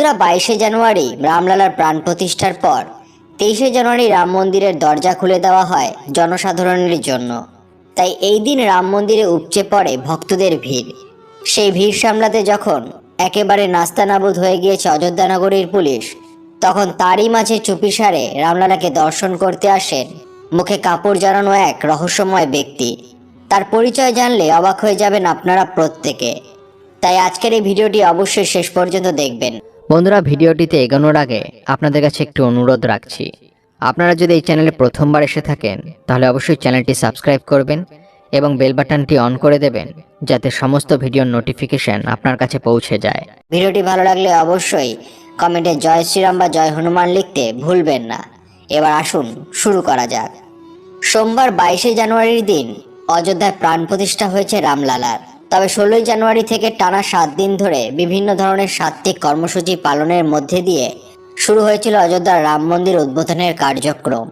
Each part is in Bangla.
বন্ধুরা, 22শে জানুয়ারি রামলালার প্রাণ প্রতিষ্ঠার পর 23শে জানুয়ারি রাম মন্দিরের দরজা খুলে দেওয়া হয় জনসাধারণের জন্য। তাই এই দিন রাম মন্দিরে উপচে পড়ে ভক্তদের ভিড়। সেই ভিড় সামলাতে যখন একেবারে নাস্তানাবুদ হয়ে গিয়েছে অযোধ্যা নগরীর পুলিশ, তখন তারই মাঝে চুপিসারে রামলালাকে দর্শন করতে আসেন মুখে কাপড় জড়ানো এক রহস্যময় ব্যক্তি। তার পরিচয় জানলে অবাক হয়ে যাবেন আপনারা প্রত্যেকে। তাই আজকের এই ভিডিওটি অবশ্যই শেষ পর্যন্ত দেখবেন। বন্ধুরা, ভিডিওটিতে এগোনোর আগে আপনাদের কাছে একটু অনুরোধ রাখছি। আপনারা যদি এই চ্যানেলে প্রথমবার এসে থাকেন তাহলে অবশ্যই চ্যানেলটি সাবস্ক্রাইব করবেন এবং বেল বাটনটি অন করে দেবেন, যাতে সমস্ত ভিডিওর নোটিফিকেশন আপনার কাছে পৌঁছে যায়। ভিডিওটি ভালো লাগলে অবশ্যই কমেন্টে জয় শ্রীরাম বা জয় হনুমান লিখতে ভুলবেন না। এবার আসুন শুরু করা যাক। সোমবার 22শে জানুয়ারির দিন অযোধ্যায় প্রাণ প্রতিষ্ঠা হয়েছে রামলালার। তবে 16ই জানুয়ারি থেকে টানা 7 দিন ধরে বিভিন্ন ধরনের সাত্ত্বিক কর্মসূচি পালনের মধ্যে দিয়ে শুরু হয়েছিল অযোধ্যার রাম মন্দির উদ্বোধনের কার্যক্রম।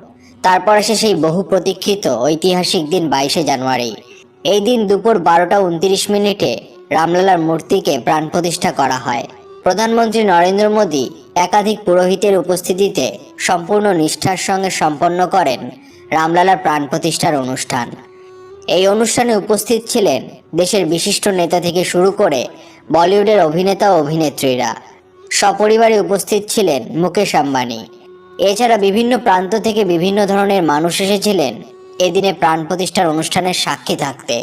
তারপর আসে সেই বহু প্রতীক্ষিত ঐতিহাসিক দিন 22শে জানুয়ারি। এই দিন দুপুর 12টা 29 মিনিটে রামলালার মূর্তিকে প্রাণ প্রতিষ্ঠা করা হয়। প্রধানমন্ত্রী নরেন্দ্র মোদী একাধিক পুরোহিতের উপস্থিতিতে সম্পূর্ণ নিষ্ঠার সঙ্গে সম্পন্ন করেন রামলালার প্রাণ প্রতিষ্ঠার অনুষ্ঠান। এই অনুষ্ঠানে উপস্থিত ছিলেন দেশের বিশিষ্ট নেতা থেকে শুরু করে বলিউডের অভিনেতা ও অভিনেত্রীরা। সপরিবারে উপস্থিত ছিলেন মুকেশ আম্বানি। এছাড়া বিভিন্ন প্রান্ত থেকে বিভিন্ন ধরনের মানুষ এসেছিলেন এদিনে প্রাণ প্রতিষ্ঠার অনুষ্ঠানের সাক্ষী থাকতে।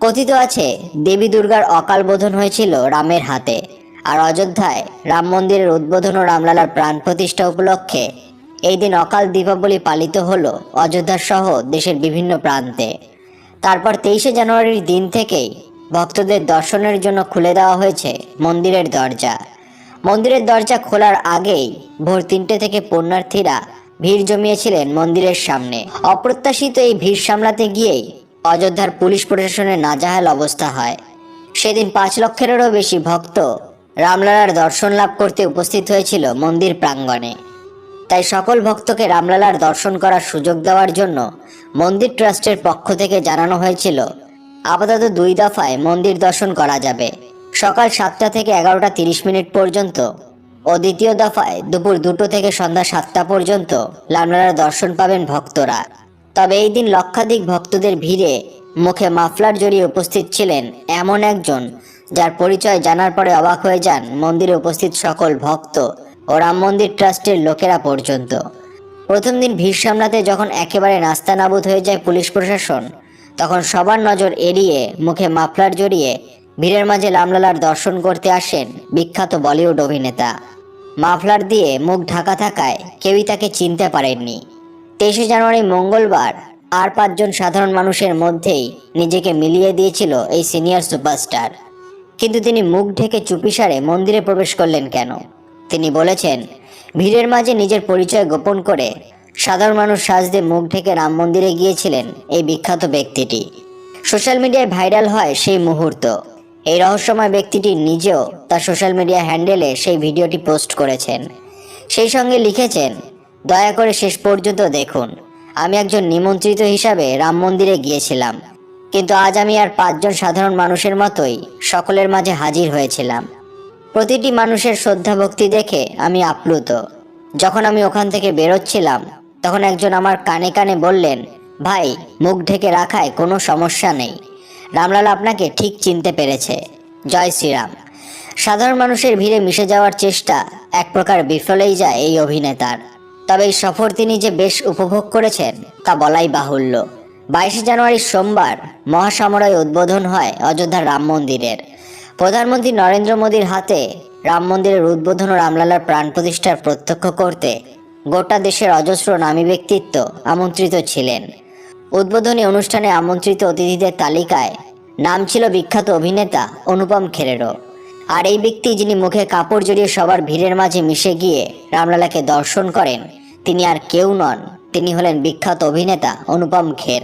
কথিত আছে দেবী দুর্গার অকাল বোধন হয়েছিল রামের হাতে, আর অযোধ্যায় রাম মন্দিরের উদ্বোধন ও রামলালার প্রাণ প্রতিষ্ঠা উপলক্ষে এই দিন অকাল দীপাবলি পালিত হলো অযোধ্যা সহ দেশের বিভিন্ন প্রান্তে। তারপর 23শে জানুয়ারির দিন থেকেই ভক্তদের দর্শনের জন্য খুলে দেওয়া হয়েছে মন্দিরের দরজা। মন্দিরের দরজা খোলার আগেই ভোর 3টে থেকে পুণ্যার্থীরা ভিড় জমিয়েছিলেন মন্দিরের সামনে। অপ্রত্যাশিত এই ভিড় সামলাতে গিয়েই অযোধ্যার পুলিশ প্রশাসনের নাজেহাল অবস্থা হয়। সেদিন 5 লক্ষেরও বেশি ভক্ত রামলালার দর্শন লাভ করতে উপস্থিত হয়েছিল মন্দির প্রাঙ্গণে। তাই সকল ভক্তকে রামলালার দর্শন করার সুযোগ দেওয়ার জন্য মন্দির ট্রাস্টের পক্ষ থেকে জানানো হয়েছিল আপাতত 2 দফায় মন্দির দর্শন করা যাবে, সকাল 7টা থেকে 11টা 30 মিনিট পর্যন্ত ও দ্বিতীয় দফায় দুপুর 2টো থেকে সন্ধ্যা 7টা পর্যন্ত রামলালার দর্শন পাবেন ভক্তরা। তবে এই দিন লক্ষাধিক ভক্তদের ভিড়ে মুখে মাফলার জড়িয়ে উপস্থিত ছিলেন এমন একজন যার পরিচয় জানার পরে অবাক হয়ে যান মন্দিরে উপস্থিত সকল ভক্ত ও রাম মন্দির ট্রাস্টের লোকেরা পর্যন্ত। প্রথম দিন ভিড় সামলাতে যখন একেবারে নাস্তানাবুদ হয়ে যায় পুলিশ প্রশাসন, তখন সবার নজর এড়িয়ে মুখে মাফলার জড়িয়ে ভিড়ের মাঝে রামলালার দর্শন করতে আসেন বিখ্যাত বলিউড অভিনেতা। মাফলার দিয়ে মুখ ঢাকা থাকায় কেউই তাকে চিনতে পারেননি। 23শে জানুয়ারি মঙ্গলবার আর 5 জন সাধারণ মানুষের মধ্যেই নিজেকে মিলিয়ে দিয়েছিল এই সিনিয়র সুপারস্টার। কিন্তু তিনি মুখ ঢেকে চুপিসারে মন্দিরে প্রবেশ করলেন কেন? তিনি বলেছেন, ভিড়ের মাঝে নিজের পরিচয় গোপন করে সাধারণ মানুষ সাজতে মুখ ঢেকে রাম মন্দিরে গিয়েছিলেন এই বিখ্যাত ব্যক্তিটি। সোশ্যাল মিডিয়ায় ভাইরাল হয় সেই মুহূর্ত। এই রহস্যময় ব্যক্তিটি নিজেও তার সোশ্যাল মিডিয়া হ্যান্ডেলে সেই ভিডিওটি পোস্ট করেছেন। সেই সঙ্গে লিখেছেন, দয়া করে শেষ পর্যন্ত দেখুন। আমি একজন নিমন্ত্রিত হিসাবে রাম মন্দিরে গিয়েছিলাম, কিন্তু আজ আমি আর 5 জন সাধারণ মানুষের মতোই সকলের মাঝে হাজির হয়েছিলাম। প্রতিটি মানুষের শ্রদ্ধা ভক্তি দেখে আমি আপ্লুত। যখন আমি ওখান থেকে বেরোচ্ছিলাম তখন একজন আমার কানে কানে বললেন, ভাই, মুখ ঢেকে রাখায় কোনো সমস্যা নেই, রামলালা আপনাকে ঠিক চিনতে পেরেছে, জয় শ্রীরাম। সাধারণ মানুষের ভিড়ে মিশে যাওয়ার চেষ্টা এক প্রকার বিফলেই যায় এই অভিনেতার। তবে এই সফর তিনি যে বেশ উপভোগ করেছেন তা বলাই বাহুল্য। 22শে জানুয়ারি সোমবার মহাসমরায় উদ্বোধন হয় অযোধ্যার রাম মন্দিরের। প্রধানমন্ত্রী নরেন্দ্র মোদীর হাতে রাম মন্দিরের উদ্বোধন ও রামলালার প্রাণ প্রতিষ্ঠার প্রত্যক্ষ করতে গোটা দেশের অজস্র নামী ব্যক্তিত্ব আমন্ত্রিত ছিলেন। উদ্বোধনী অনুষ্ঠানে আমন্ত্রিত অতিথিদের তালিকায় নাম ছিল বিখ্যাত অভিনেতা অনুপম খেরেরও। আর এই ব্যক্তি যিনি মুখে কাপড় জড়িয়ে সবার ভিড়ের মাঝে মিশে গিয়ে রামলালাকে দর্শন করেন, তিনি আর কেউ নন, তিনি হলেন বিখ্যাত অভিনেতা অনুপম খের।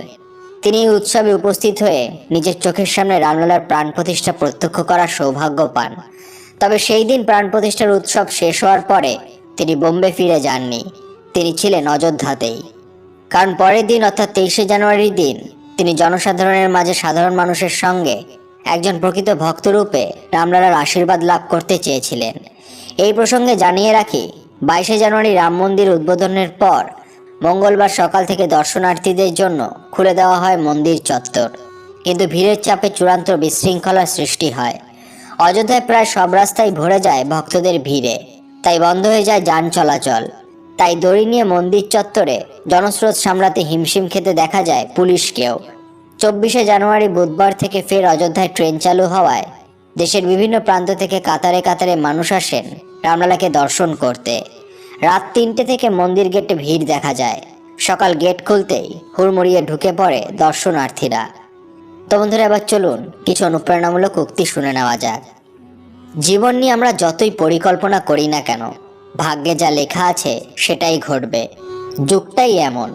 তিনি এই উৎসবে উপস্থিত হয়ে নিজের চোখের সামনে রামলালার প্রাণ প্রতিষ্ঠা প্রত্যক্ষ করার সৌভাগ্য পান। তবে সেই দিন প্রাণ প্রতিষ্ঠার উৎসব শেষ হওয়ার পরে তিনি বোম্বে ফিরে যাননি, তিনি ছিলেন অযোধ্যাতেই। কারণ পরের দিন অর্থাৎ 23শে জানুয়ারির দিন তিনি জনসাধারণের মাঝে সাধারণ মানুষের সঙ্গে একজন প্রকৃত ভক্তরূপে রামলালার আশীর্বাদ লাভ করতে চেয়েছিলেন। এই প্রসঙ্গে জানিয়ে রাখি, 22শে জানুয়ারি রাম মন্দির উদ্বোধনের পর মঙ্গলবার সকাল থেকে দর্শনার্থীদের জন্য খুলে দেওয়া হয় মন্দির চত্বর। কিন্তু ভিড়ের চাপে চূড়ান্ত বিশৃঙ্খলার সৃষ্টি হয়। অযোধ্যায় প্রায় সব রাস্তাই ভরে যায় ভক্তদের ভিড়ে, তাই বন্ধ হয়ে যায় যান চলাচল। তাই দড়ি নিয়ে মন্দির চত্বরে জনস্রোত সামলাতে হিমশিম খেতে দেখা যায় পুলিশকেও। 24শে জানুয়ারি বুধবার থেকে ফের অযোধ্যায় ট্রেন চালু হওয়ায় দেশের বিভিন্ন প্রান্ত থেকে কাতারে কাতারে মানুষ আসেন রামলালাকে দর্শন করতে। রাত 3টে থেকে মন্দির গেটে ভিড় দেখা যায়। সকাল গেট খুলতেই হুড়মুড়িয়ে ঢুকে পড়ে দর্শনার্থীরা। তো বন্ধুরা, এবার চলুন কিছু অনুপ্রেরণামূলক উক্তি শুনে নেওয়া যাক। জীবন নিয়ে আমরা যতই পরিকল্পনা করি না কেন, ভাগ্যে যা লেখা আছে সেটাই ঘটবে। যুগটাই এমন,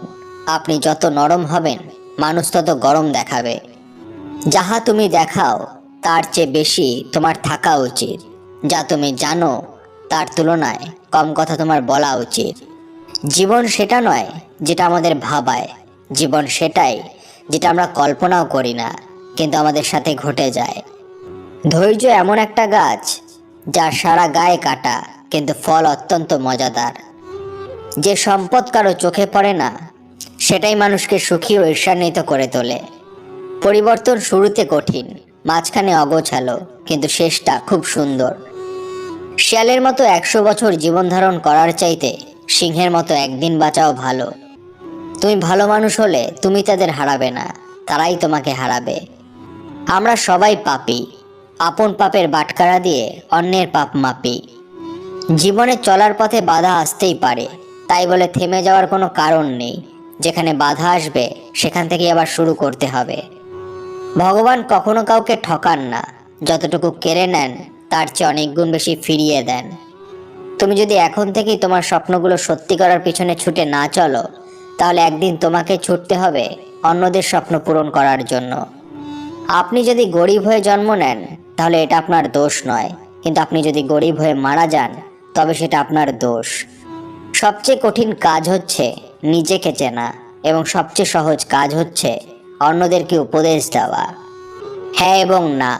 আপনি যত নরম হবেন মানুষ তত গরম দেখাবে। যাহা তুমি দেখাও তার চেয়ে বেশি তোমার থাকা উচিত। যা তুমি জানো তার তুলনায় কম কথা তোমার বলা উচিত। জীবন সেটা নয় যেটা আমাদের ভাবায়, জীবন সেটাই যেটা আমরা কল্পনাও করি না কিন্তু আমাদের সাথে ঘটে যায়। ধৈর্য এমন একটা গাছ যার সারা গায়ে কাটা কিন্তু ফল অত্যন্ত মজাদার। যে সম্পদ কারো চোখে পড়ে না সেটাই মানুষকে সুখী ও ঈর্ষান্বিত করে তোলে। পরিবর্তন শুরুতে কঠিন, মাঝখানে অগোছালো, কিন্তু শেষটা খুব সুন্দর। শিয়ালের মতো 100 বছর জীবন ধারণ করার চাইতে সিংহের মতো একদিন বাঁচাও ভালো। তুমি ভালো মানুষ হলে তুমি তাদের হারাবে না, তারাই তোমাকে হারাবে। আমরা সবাই পাপী, আপন পাপের বাটখারা দিয়ে অন্যের পাপ মাপি। জীবনে চলার পথে বাধা আসতেই পারে, তাই বলে থেমে যাওয়ার কোনো কারণ নেই। যেখানে বাধা আসবে সেখান থেকে আবার শুরু করতে হবে। ভগবান কখনো কাউকে ঠকান না, যতটুকু কেড়ে নেন তার চেয়ে অনেক গুণ বেশি ফিরিয়ে দেন। তুমি যদি এখন থেকেই তোমার স্বপ্নগুলো সত্যি করার পিছনে ছুটে না চলো, তাহলে একদিন তোমাকে ছুটতে হবে অন্যদের স্বপ্ন পূরণ করার জন্য। আপনি যদি গরিব হয়ে জন্ম নেন তাহলে এটা আপনার দোষ নয়, কিন্তু আপনি যদি গরিব হয়ে মারা যান তবে সেটা আপনার দোষ। সবচেয়ে কঠিন কাজ হচ্ছে নিজেকে চেনা, এবং সবচেয়ে সহজ কাজ হচ্ছে অন্যদেরকে উপদেশ দেওয়া। হ্যাঁ এবং না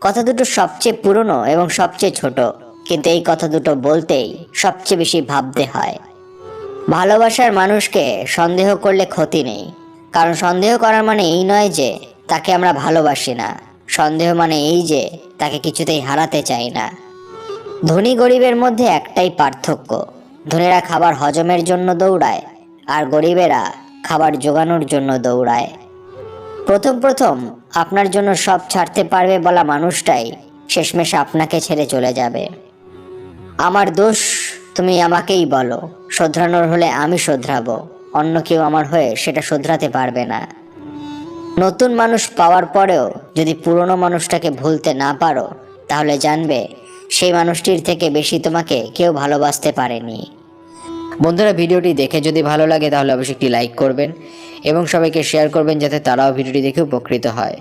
কথা দুটো সবচেয়ে পুরনো এবং সবচেয়ে ছোট, কিন্তু এই কথা দুটো বলতেই সবচেয়ে বেশি ভাবতে হয়। ভালোবাসার মানুষকে সন্দেহ করলে ক্ষতি নেই, কারণ সন্দেহ করার মানে এই নয় যে তাকে আমরা ভালোবাসি না। সন্দেহ মানে এই যে তাকে কিছুতেই হারাতে চাই না। ধনী গরিবের মধ্যে একটাই পার্থক্য, ধনীরা খাবার হজমের জন্য দৌড়ায় আর গরিবেরা খাবার জোগানোর জন্য দৌড়ায়। প্রথম আপনার জন্য সব ছাড়তে পারবে বলা মানুষটাই শেষমেশ আপনাকে ছেড়ে চলে যাবে। আমার দোষ তুমি আমাকেই বলো, শোধরানোর হলে আমি শোধরাবো, অন্য কেউ আমার হয়ে সেটা শোধরাতে পারবে না। নতুন মানুষ পাওয়ার পরেও যদি পুরনো মানুষটাকে ভুলতে না পারো, তাহলে জানবে সেই মানুষটির থেকে বেশি তোমাকে কেউ ভালোবাসতে পারেনি। বন্ধুরা, ভিডিওটি দেখে যদি ভালো লাগে তাহলে অবশ্যই একটি লাইক করবেন এবং সবাইকে শেয়ার করবেন যাতে তারাও ভিডিওটি দেখে উপকৃত হয়।